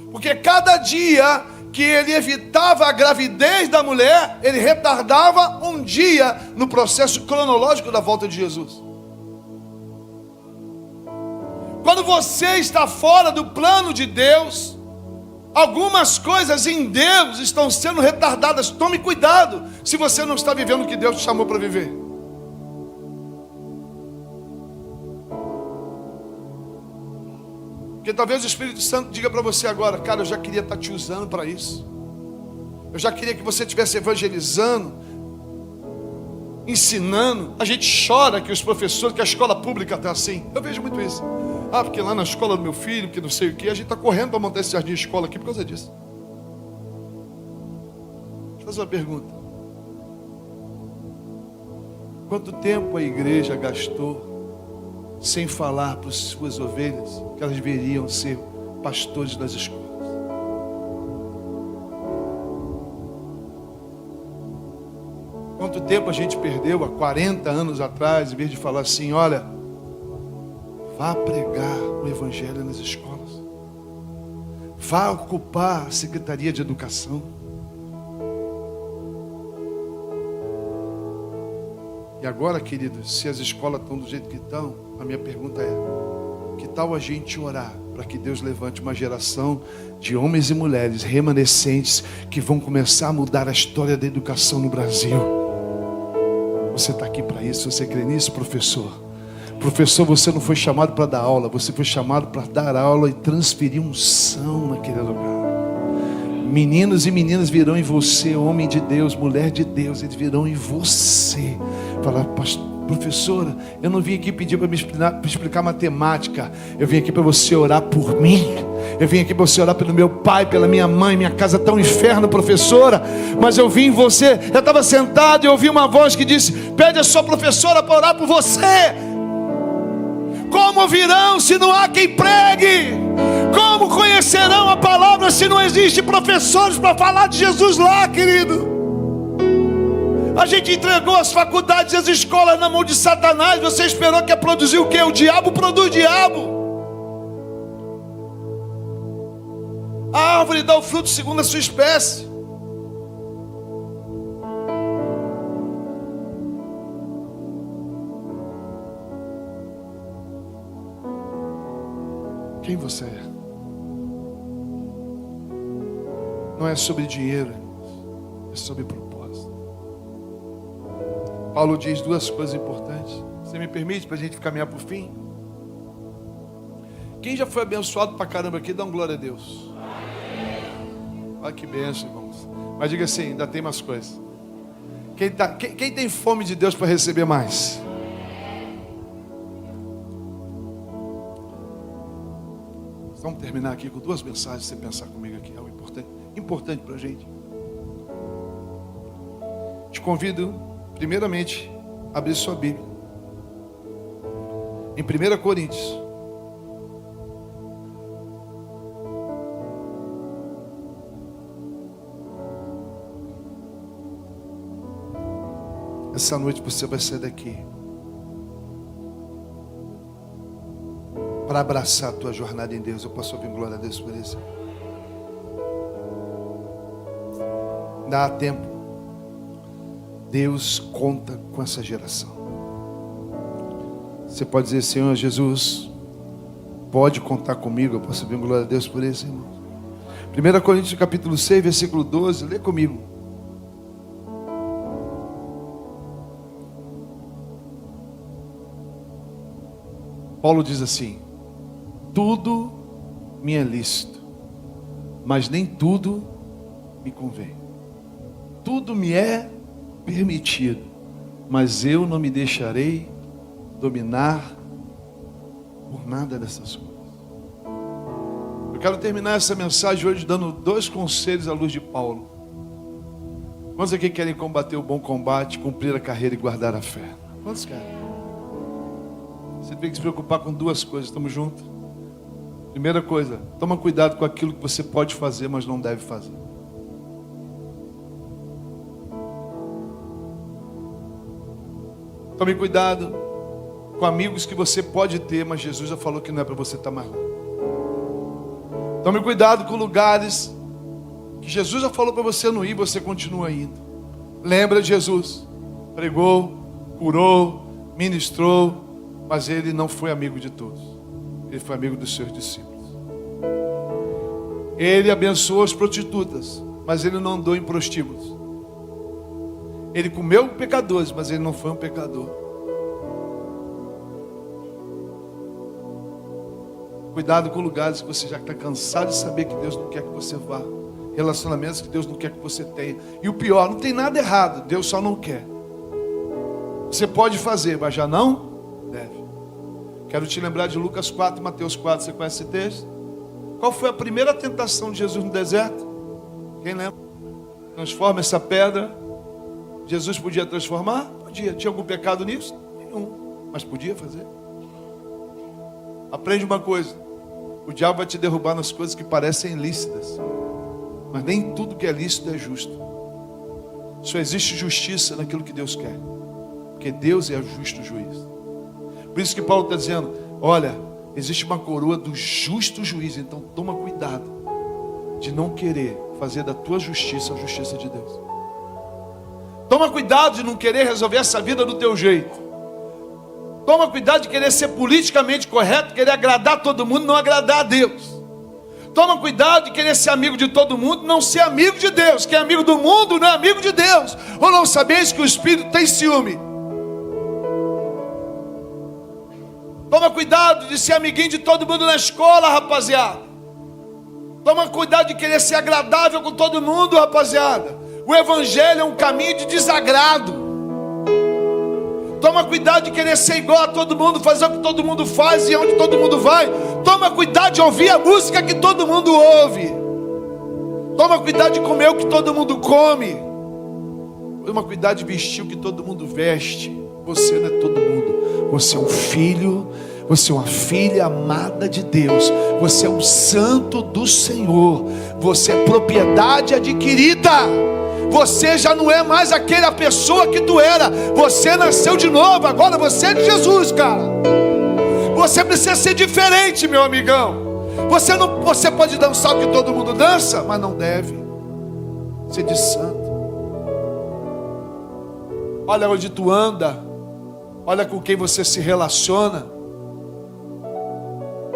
Porque cada dia que ele evitava a gravidez da mulher, ele retardava um dia no processo cronológico da volta de Jesus. Quando você está fora do plano de Deus, algumas coisas em Deus estão sendo retardadas. Tome cuidado se você não está vivendo o que Deus te chamou para viver. Porque talvez o Espírito Santo diga para você agora: cara, eu já queria estar te usando para isso. Eu já queria que você estivesse evangelizando, ensinando. A gente chora que os professores, que a escola pública está assim. Eu vejo muito isso. Ah, porque lá na escola do meu filho, que não sei o que, a gente está correndo para montar esse jardim de escola aqui por causa disso. Deixa eu fazer uma pergunta. Quanto tempo a igreja gastou sem falar para as suas ovelhas que elas deveriam ser pastores das escolas? Quanto tempo a gente perdeu há 40 anos atrás, em vez de falar assim: olha, vá pregar o evangelho nas escolas, vá ocupar a Secretaria de Educação. E agora, queridos, se as escolas estão do jeito que estão, a minha pergunta é: que tal a gente orar para que Deus levante uma geração de homens e mulheres remanescentes que vão começar a mudar a história da educação no Brasil? Você está aqui para isso. Você crê nisso, professor? Professor, você não foi chamado para dar aula, você foi chamado para dar aula e transferir unção naquele lugar. Meninos e meninas virão em você, homem de Deus, mulher de Deus, eles virão em você. Falar: professora, eu não vim aqui pedir para me explicar matemática, eu vim aqui para você orar por mim. Eu vim aqui para você orar pelo meu pai, pela minha mãe. Minha casa está um inferno, professora, mas eu vim em você. Eu estava sentado e ouvi uma voz que disse: pede a sua professora para orar por você. Como virão se não há quem pregue? Como conhecerão a palavra se não existe professores para falar de Jesus lá, querido? A gente entregou as faculdades e as escolas na mão de Satanás. Você esperou que ia produzir o quê? O diabo produz diabo. A árvore dá o fruto segundo a sua espécie. Quem você é? Não é sobre dinheiro, é sobre propósito. Paulo diz duas coisas importantes. Você me permite para a gente caminhar para o fim? Quem já foi abençoado pra caramba aqui, dá um glória a Deus. Olha que bênção, irmãos. Mas diga assim: ainda tem mais coisas. Quem tem fome de Deus para receber mais? Vamos terminar aqui com duas mensagens. Você pensar comigo aqui, algo importante para a gente. Te convido, primeiramente, a abrir sua Bíblia em 1 Coríntios. Essa noite você vai sair daqui para abraçar a tua jornada em Deus. Eu posso ouvir glória a Deus por isso? Dá tempo. Deus conta com essa geração. Você pode dizer: Senhor Jesus, pode contar comigo. Eu posso ouvir glória a Deus por isso, irmão? 1 Coríntios capítulo 6, versículo 12. Lê comigo. Paulo diz assim: tudo me é lícito, mas nem tudo me convém. Tudo me é permitido, mas eu não me deixarei dominar por nada dessas coisas. Eu quero terminar essa mensagem hoje dando dois conselhos à luz de Paulo. Quantos aqui querem combater o bom combate, cumprir a carreira e guardar a fé? Quantos querem? Você tem que se preocupar com duas coisas. Estamos juntos? Primeira coisa: toma cuidado com aquilo que você pode fazer, mas não deve fazer. Tome cuidado com amigos que você pode ter, mas Jesus já falou que não é para você estar mais lá. Tome cuidado com lugares que Jesus já falou para você não ir, você continua indo. Lembra de Jesus? Pregou, curou, ministrou, mas ele não foi amigo de todos. Ele foi amigo dos seus discípulos. Ele abençoou as prostitutas, mas ele não andou em prostíbulos. Ele comeu pecadores, mas ele não foi um pecador. Cuidado com lugares que você já está cansado de saber que Deus não quer que você vá. Relacionamentos que Deus não quer que você tenha. E o pior, não tem nada errado, Deus só não quer. Você pode fazer, mas já não deve. Quero te lembrar de Lucas 4, Mateus 4, você conhece esse texto? Qual foi a primeira tentação de Jesus no deserto? Quem lembra? Transforma essa pedra. Jesus podia transformar? Podia. Tinha algum pecado nisso? Nenhum. Mas podia fazer. Aprende uma coisa. O diabo vai te derrubar nas coisas que parecem ilícitas. Mas nem tudo que é lícito é justo. Só existe justiça naquilo que Deus quer. Porque Deus é o justo juiz. Por isso que Paulo está dizendo, olha, existe uma coroa do justo juiz. Então toma cuidado de não querer fazer da tua justiça a justiça de Deus. Toma cuidado de não querer resolver essa vida do teu jeito. Toma cuidado de querer ser politicamente correto, querer agradar todo mundo, não agradar a Deus. Toma cuidado de querer ser amigo de todo mundo, não ser amigo de Deus. Quem é amigo do mundo não é amigo de Deus. Ou não sabeis que o Espírito tem ciúme? Toma cuidado de ser amiguinho de todo mundo na escola, rapaziada. Toma cuidado de querer ser agradável com todo mundo, rapaziada. O Evangelho é um caminho de desagrado. Toma cuidado de querer ser igual a todo mundo, fazer o que todo mundo faz e onde todo mundo vai. Toma cuidado de ouvir a música que todo mundo ouve. Toma cuidado de comer o que todo mundo come. Toma cuidado de vestir o que todo mundo veste. Você não é todo mundo. Você é um filho, você é uma filha amada de Deus. Você é um santo do Senhor. Você é propriedade adquirida. Você já não é mais aquela pessoa que tu era. Você nasceu de novo. Agora você é de Jesus, cara. Você precisa ser diferente, meu amigão. Você pode dançar o que todo mundo dança, mas não deve ser de santo. Olha onde tu anda. Olha com quem você se relaciona.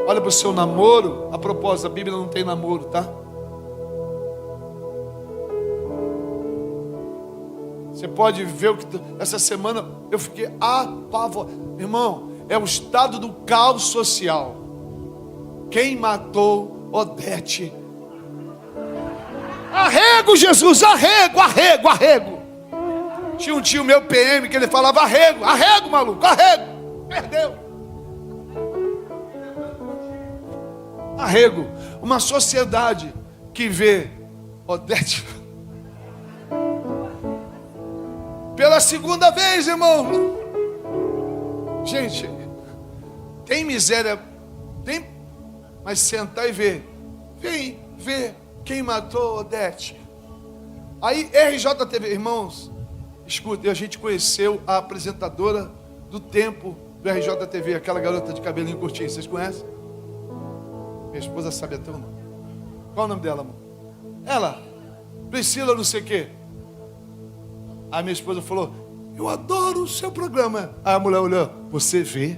Olha para o seu namoro. A propósito, a Bíblia não tem namoro, tá? Você pode ver o que... Essa semana eu fiquei apavorado. Irmão, é o estado do caos social. Quem matou Odete? Arrego, Jesus, arrego, arrego, arrego. Tinha um tio meu PM que ele falava arrego, arrego, maluco, arrego. Perdeu. Arrego. Uma sociedade que vê Odete pela segunda vez, irmão. Gente, tem miséria, tem, mas sentar e ver. Vem ver quem matou Odete. Aí RJTV, irmãos, escuta, a gente conheceu a apresentadora do tempo do RJTV, aquela garota de cabelinho curtinho, vocês conhecem? Minha esposa sabe até o nome. Qual o nome dela, amor? Ela, Priscila não sei o quê. A minha esposa falou, eu adoro o seu programa. Aí a mulher olhou, você vê?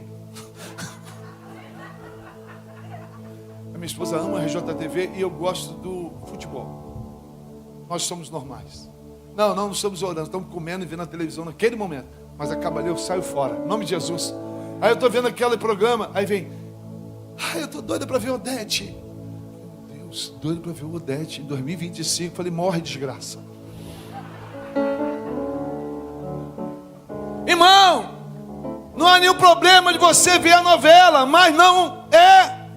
A minha esposa ama a RJTV e eu gosto do futebol. Nós somos normais. Não estamos orando, estamos comendo e vendo a televisão naquele momento. Mas acaba ali, eu saio fora, em nome de Jesus. Aí eu estou vendo aquele programa, aí vem, eu estou doida para ver Odete. Meu Deus, doido para ver o Odete em 2025. Falei, morre desgraça. Irmão, não há nenhum problema de você ver a novela, mas não é.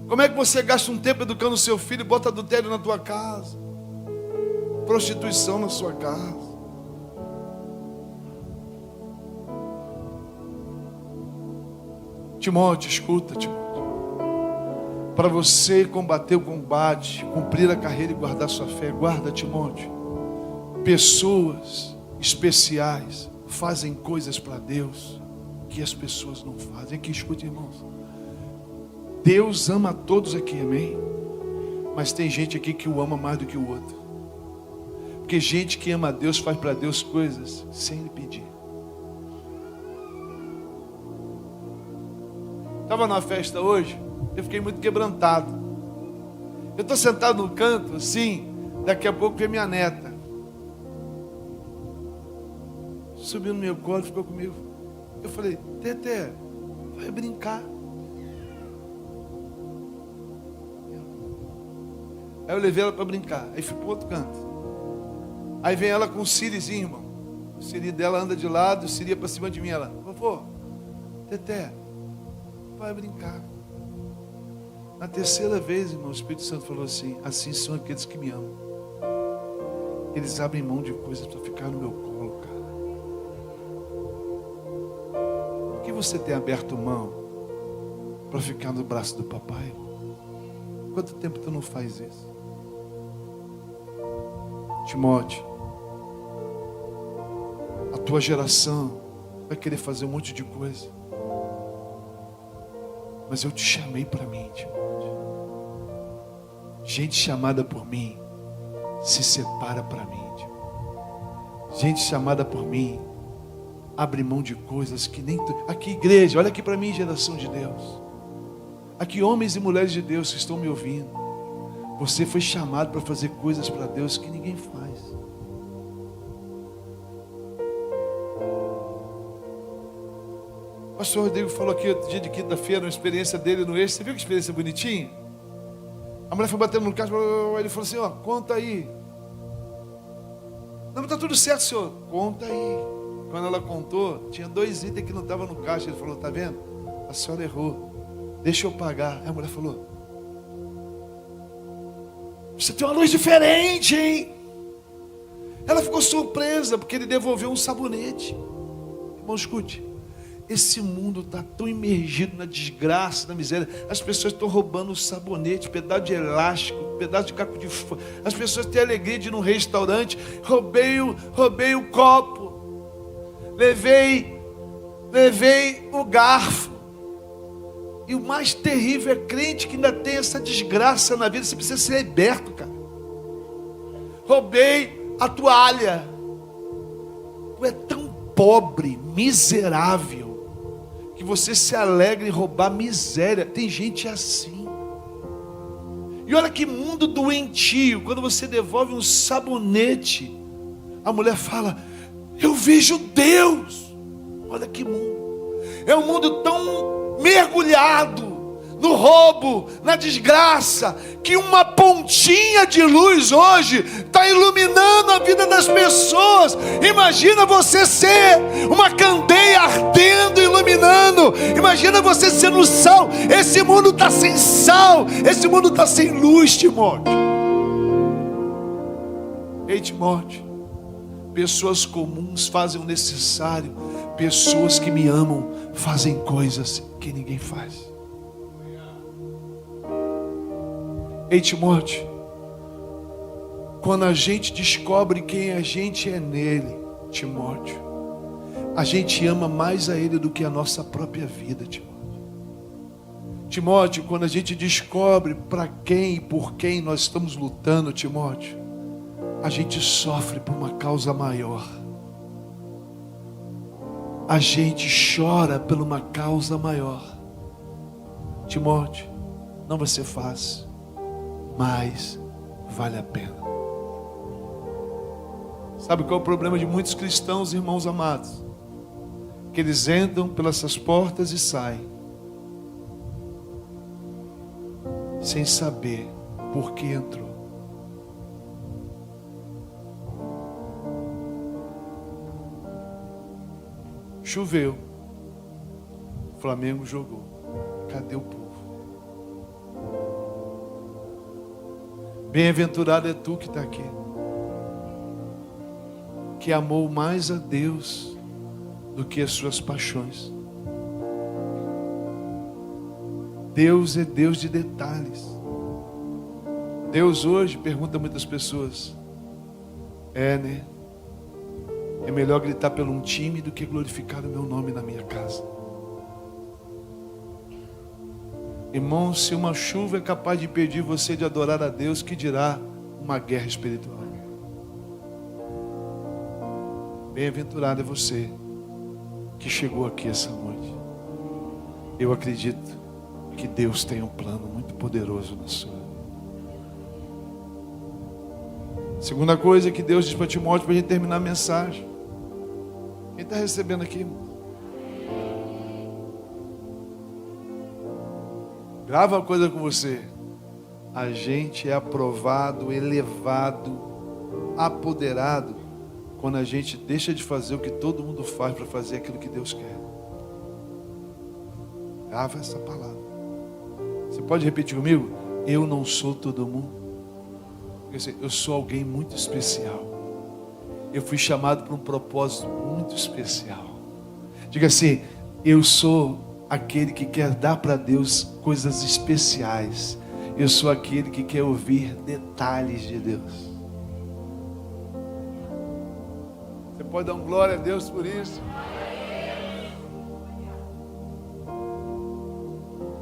Como é que você gasta um tempo educando o seu filho e bota adultério na tua casa? Prostituição na sua casa. Timóteo, escuta, Timóteo. Para você combater o combate, cumprir a carreira e guardar sua fé, guarda, Timóteo. Pessoas especiais fazem coisas para Deus que as pessoas não fazem. Aqui, escute, irmãos. Deus ama a todos aqui, amém? Mas tem gente aqui que o ama mais do que o outro. Porque gente que ama a Deus faz para Deus coisas sem lhe pedir. Estava numa festa hoje, eu fiquei muito quebrantado. Eu estou sentado no canto, assim, daqui a pouco vem minha neta. Subiu no meu colo, ficou comigo. Eu falei, Tete, vai brincar. Aí eu levei ela para brincar. Aí fui para outro canto. Aí vem ela com o Sirizinho, irmão. O Siri dela anda de lado, o Siri é para cima de mim. Ela, vovô, Teté, vai brincar. Na terceira vez, irmão, o Espírito Santo falou assim: assim são aqueles que me amam. Eles abrem mão de coisas para ficar no meu colo, cara. Por que você tem aberto mão para ficar no braço do papai? Quanto tempo tu não faz isso? Timóteo, a tua geração vai querer fazer um monte de coisa, mas eu te chamei para mim, Timóteo. Gente chamada por mim se separa para mim, Timóteo. Gente chamada por mim abre mão de coisas que nem tu... Aqui, igreja, olha aqui para mim, geração de Deus. Aqui, homens e mulheres de Deus que estão me ouvindo. Você foi chamado para fazer coisas para Deus que ninguém faz. O pastor Rodrigo falou aqui outro dia de quinta-feira, uma experiência dele no eixo. Você viu que experiência bonitinha? A mulher foi batendo no caixa, ele falou assim, ó, conta aí. Não, mas tá tudo certo, senhor. Conta aí. Quando ela contou, tinha 2 itens que não estavam no caixa. Ele falou, tá vendo? A senhora errou. Deixa eu pagar. Aí a mulher falou, você tem uma luz diferente, hein? Ela ficou surpresa, porque ele devolveu um sabonete. Irmão, escute. Esse mundo está tão imergido na desgraça, na miséria. As pessoas estão roubando sabonete, pedaço de elástico, pedaço de caco de folha. As pessoas têm alegria de ir num restaurante. Roubei o copo. Levei o garfo. E o mais terrível é crente que ainda tem essa desgraça na vida. Você precisa ser liberto, cara. Roubei a toalha. Tu é tão pobre, miserável, que você se alegra em roubar miséria. Tem gente assim. E olha que mundo doentio. Quando você devolve um sabonete, a mulher fala, eu vejo Deus. Olha que mundo. É um mundo tão mergulhado no roubo, na desgraça, que uma pontinha de luz hoje está iluminando a vida das pessoas. Imagina você ser uma candeia ardendo, iluminando. Imagina você sendo sal. Esse mundo está sem sal, esse mundo está sem luz, Timóteo. Ei, Timóteo, pessoas comuns fazem o necessário. Pessoas que me amam fazem coisas que ninguém faz. Ei, Timóteo, quando a gente descobre quem a gente é nele, Timóteo, a gente ama mais a ele do que a nossa própria vida, Timóteo. Timóteo, quando a gente descobre para quem e por quem nós estamos lutando, Timóteo, a gente sofre por uma causa maior. A gente chora por uma causa maior. Timóteo, não vai ser fácil, mas vale a pena. Sabe qual é o problema de muitos cristãos, irmãos amados? Que eles entram pelas essas portas e saem sem saber por que entrou. Choveu, o Flamengo jogou. Cadê o povo? Bem-aventurado é tu que está aqui, que amou mais a Deus do que as suas paixões. Deus é Deus de detalhes. Deus hoje pergunta a muitas pessoas, né? É melhor gritar pelo um time do que glorificar o meu nome na minha casa. Irmão, se uma chuva é capaz de impedir você de adorar a Deus, que dirá uma guerra espiritual? Bem-aventurado é você que chegou aqui essa noite. Eu acredito que Deus tem um plano muito poderoso na sua vida. Segunda coisa que Deus diz para Timóteo, para a gente terminar a mensagem. Quem está recebendo aqui? Grava uma coisa com você. a gente é aprovado, elevado, apoderado, quando a gente deixa de fazer o que todo mundo faz para fazer aquilo que Deus quer. Grava essa palavra. Você pode repetir comigo? Eu não sou todo mundo. Eu sou alguém muito especial. Eu fui chamado para um propósito muito especial. Diga assim: eu sou aquele que quer dar para Deus coisas especiais. Eu sou aquele que quer ouvir detalhes de Deus. Você pode dar glória a Deus por isso?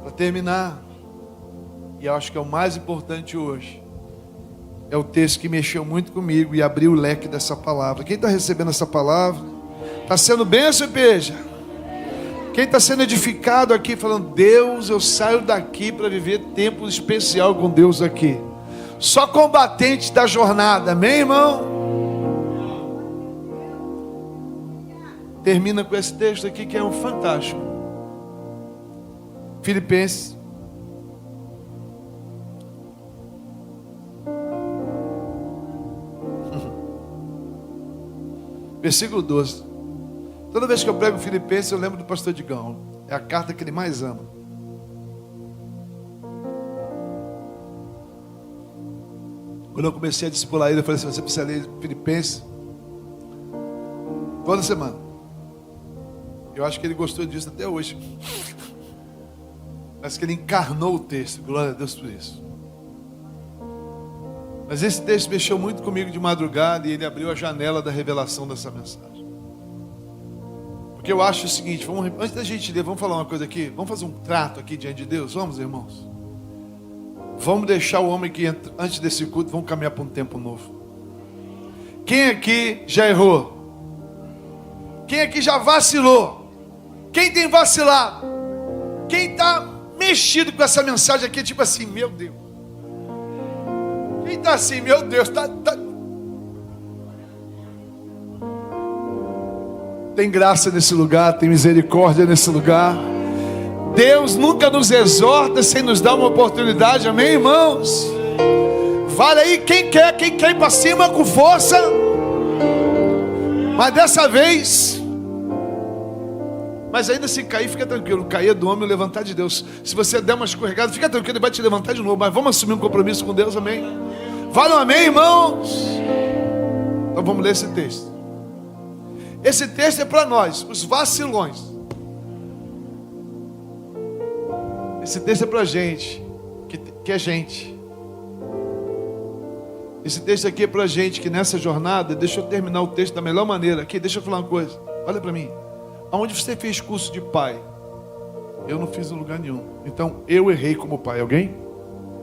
Para terminar, e eu acho que é o mais importante hoje, é o texto que mexeu muito comigo e abriu o leque dessa palavra. Quem está recebendo essa palavra? Está sendo bênção, igreja? Quem está sendo edificado aqui, falando: Deus, eu saio daqui para viver tempo especial com Deus aqui. Só combatente da jornada, amém, irmão? Termina com esse texto aqui que é um fantástico. Filipenses. Versículo 12. Toda vez que eu prego Filipenses, eu lembro do pastor Digão. É a carta que ele mais ama. Quando eu comecei a discipular ele, eu falei assim: você precisa ler Filipenses toda semana. Eu acho que ele gostou disso até hoje. Parece que ele encarnou o texto. Glória a Deus por isso. Mas esse texto mexeu muito comigo de madrugada e ele abriu a janela da revelação dessa mensagem. Porque eu acho o seguinte, antes da gente ler, vamos falar uma coisa aqui. Vamos fazer um trato aqui diante de Deus? Vamos, irmãos? Vamos deixar o homem que entra antes desse culto, vamos caminhar para um tempo novo. Quem aqui já errou? Quem aqui já vacilou? Quem tem vacilado? Quem está mexido com essa mensagem aqui, tipo assim: meu Deus. Quem está assim: meu Deus, Tem graça nesse lugar, tem misericórdia nesse lugar. Deus nunca nos exorta sem nos dar uma oportunidade, amém, irmãos? Vale aí, quem quer ir para cima com força. Mas dessa vez, mas ainda se cair, fica tranquilo. Cair é do homem, levantar de Deus. Se você der uma escorregada, fica tranquilo, ele vai te levantar de novo. Mas vamos assumir um compromisso com Deus, amém? Vale um amém, irmãos? Então vamos ler esse texto. Esse texto é para nós, os vacilões. Esse texto é para a gente, que é gente. Esse texto aqui é para a gente que nessa jornada, deixa eu terminar o texto da melhor maneira. Aqui, deixa eu falar uma coisa, olha para mim. Aonde você fez curso de pai? Eu não fiz em lugar nenhum. Então eu errei como pai. Alguém?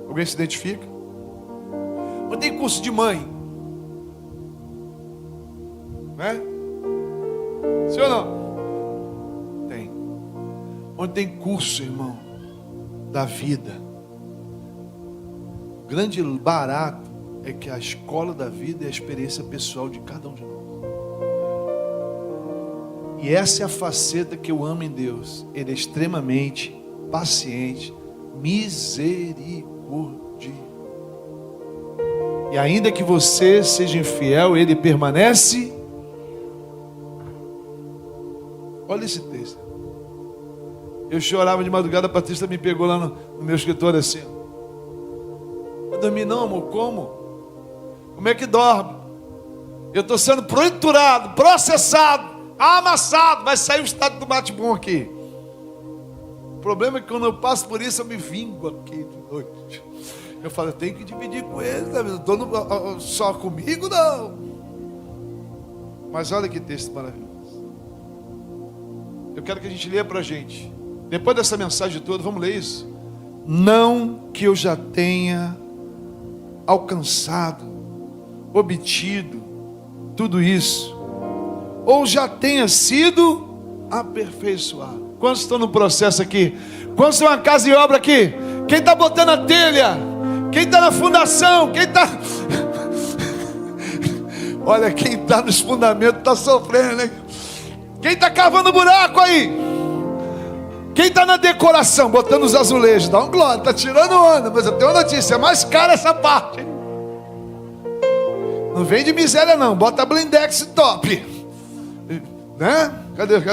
Alguém se identifica? Onde tem curso de mãe? Né? Sim ou não? Tem. Onde tem curso, irmão, da vida? O grande barato é que a escola da vida é a experiência pessoal de cada um de nós. E essa é a faceta que eu amo em Deus. Ele é extremamente paciente, misericordioso. E ainda que você seja infiel, Ele permanece. Olha esse texto. Eu chorava de madrugada, a Patrícia me pegou lá no meu escritório assim. Eu dormi não, amor, como? Como é que dorme? Eu estou sendo torturado, processado, amassado. Vai sair o estado do bate-bom aqui. O problema é que quando eu passo por isso, eu me vingo aqui de noite. Eu falo: eu tenho que dividir com ele, não estou só comigo, não. Mas olha que texto maravilhoso. Eu quero que a gente leia para a gente. Depois dessa mensagem toda, vamos ler isso. Não que eu já tenha alcançado, obtido tudo isso, ou já tenha sido aperfeiçoado. Quantos estão no processo aqui? Quantos estão na casa e obra aqui? Quem está botando a telha? Quem está na fundação? Quem está... Olha, quem está nos fundamentos está sofrendo, né? Quem está cavando buraco aí? Quem está na decoração, botando os azulejos, dá um glória, está tirando onda. Mas eu tenho uma notícia, é mais cara essa parte. Não vem de miséria não, bota blindex top. Né? Cadê? Né,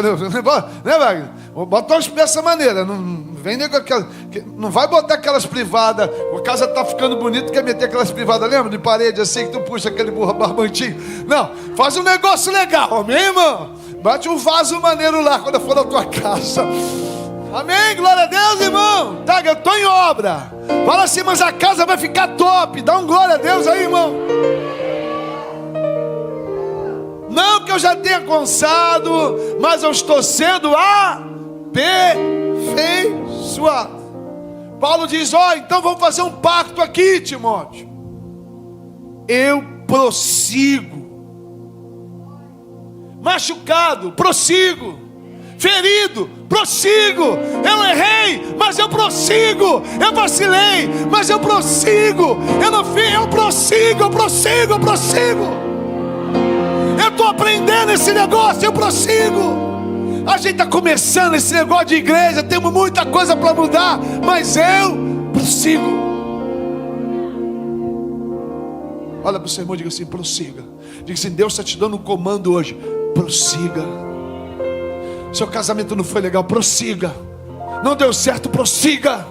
Wagner? Bota dessa maneira, não vem nem com aquela, não vai botar aquelas privadas. A casa está ficando bonita, quer meter aquelas privadas, lembra? De parede assim, que tu puxa aquele barbantinho. Não, faz um negócio legal, amém, irmão? Bate um vaso maneiro lá, quando for na tua casa. Amém, glória a Deus, irmão. Tá, eu estou em obra. Fala assim, mas a casa vai ficar top. Dá um glória a Deus aí, irmão. Não que eu já tenha alcançado, mas eu estou sendo aperfeiçoado. Paulo diz, então vamos fazer um pacto aqui, Timóteo. Eu prossigo. Machucado, prossigo. Ferido, prossigo. Eu errei, mas eu prossigo. Eu vacilei, mas eu prossigo. Eu não fiz, eu prossigo. Eu estou aprendendo esse negócio, eu prossigo. A gente está começando esse negócio de igreja, temos muita coisa para mudar, mas eu prossigo. Olha para o seu irmão e diga assim, prossiga. Diga assim, Deus está te dando um comando hoje, prossiga. Seu casamento não foi legal, prossiga. Não deu certo, prossiga.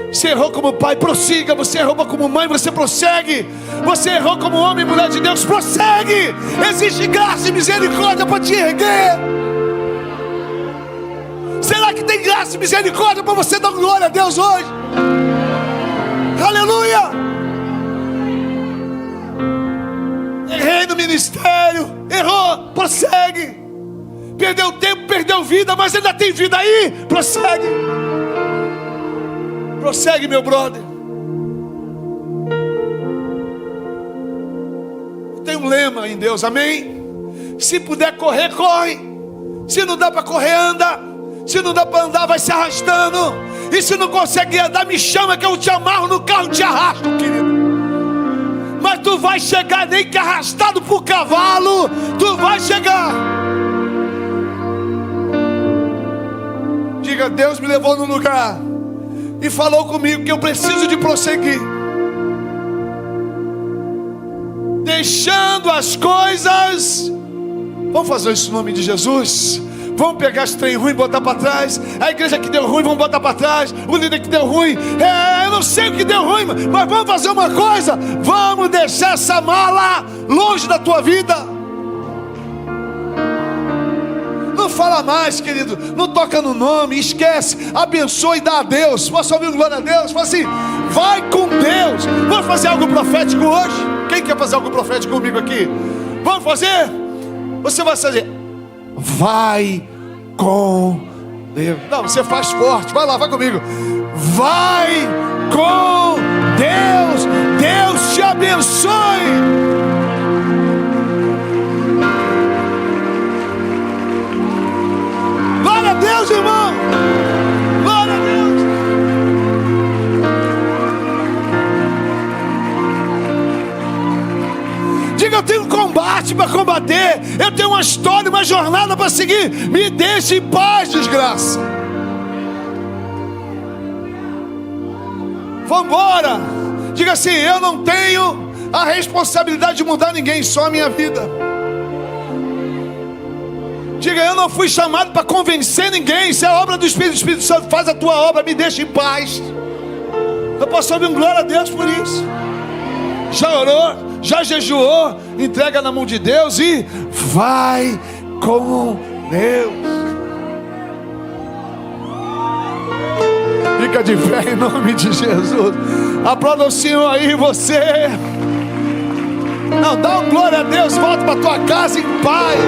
Você errou como pai, prossiga. Você errou como mãe, você prossegue. Você errou como homem e mulher de Deus, prossegue. Existe graça e misericórdia para te erguer. Será que tem graça e misericórdia para você dar glória a Deus hoje? Aleluia. Errei no ministério, errou, prossegue. Perdeu tempo, perdeu vida, mas ainda tem vida aí, prossegue. Prossegue, meu brother. Tem um lema em Deus, amém? Se puder correr, corre. Se não dá para correr, anda. Se não dá para andar, vai se arrastando. E se não consegue andar, me chama que eu te amarro no carro e te arrasto, querido. Mas tu vai chegar, nem que arrastado por cavalo, tu vai chegar. Diga, Deus me levou num lugar e falou comigo que eu preciso de prosseguir, deixando as coisas. Vamos fazer isso no nome de Jesus. Vamos pegar esse trem ruim e botar para trás. A igreja que deu ruim, vamos botar para trás. O líder que deu ruim, eu não sei o que deu ruim, mas vamos fazer uma coisa. Vamos deixar essa mala longe da tua vida. Não fala mais, querido. Não toca no nome, esquece. Abençoe e dá a Deus. Posso ouvir glória a Deus? Fala assim, vai com Deus. Vamos fazer algo profético hoje? Quem quer fazer algo profético comigo aqui? Vamos fazer? Você vai fazer, vai com Deus. Não, você faz forte. Vai lá, vai comigo. Vai com Deus. Deus te abençoe. Glória a Deus, irmão. Glória a Deus. Diga, eu tenho um combate para combater. Eu tenho uma história, uma jornada para seguir. Me deixe em paz, desgraça. Vamos embora. Diga assim, eu não tenho a responsabilidade de mudar ninguém, só a minha vida. Diga, eu não fui chamado para convencer ninguém. Isso é obra do Espírito. O Espírito Santo faz a tua obra, me deixa em paz. Eu posso ouvir um glória a Deus por isso. Já orou, já jejuou, entrega na mão de Deus e vai com Deus. Fica de pé em nome de Jesus. Aplauda o Senhor aí, você. Não, dá uma glória a Deus, volta para tua casa em paz.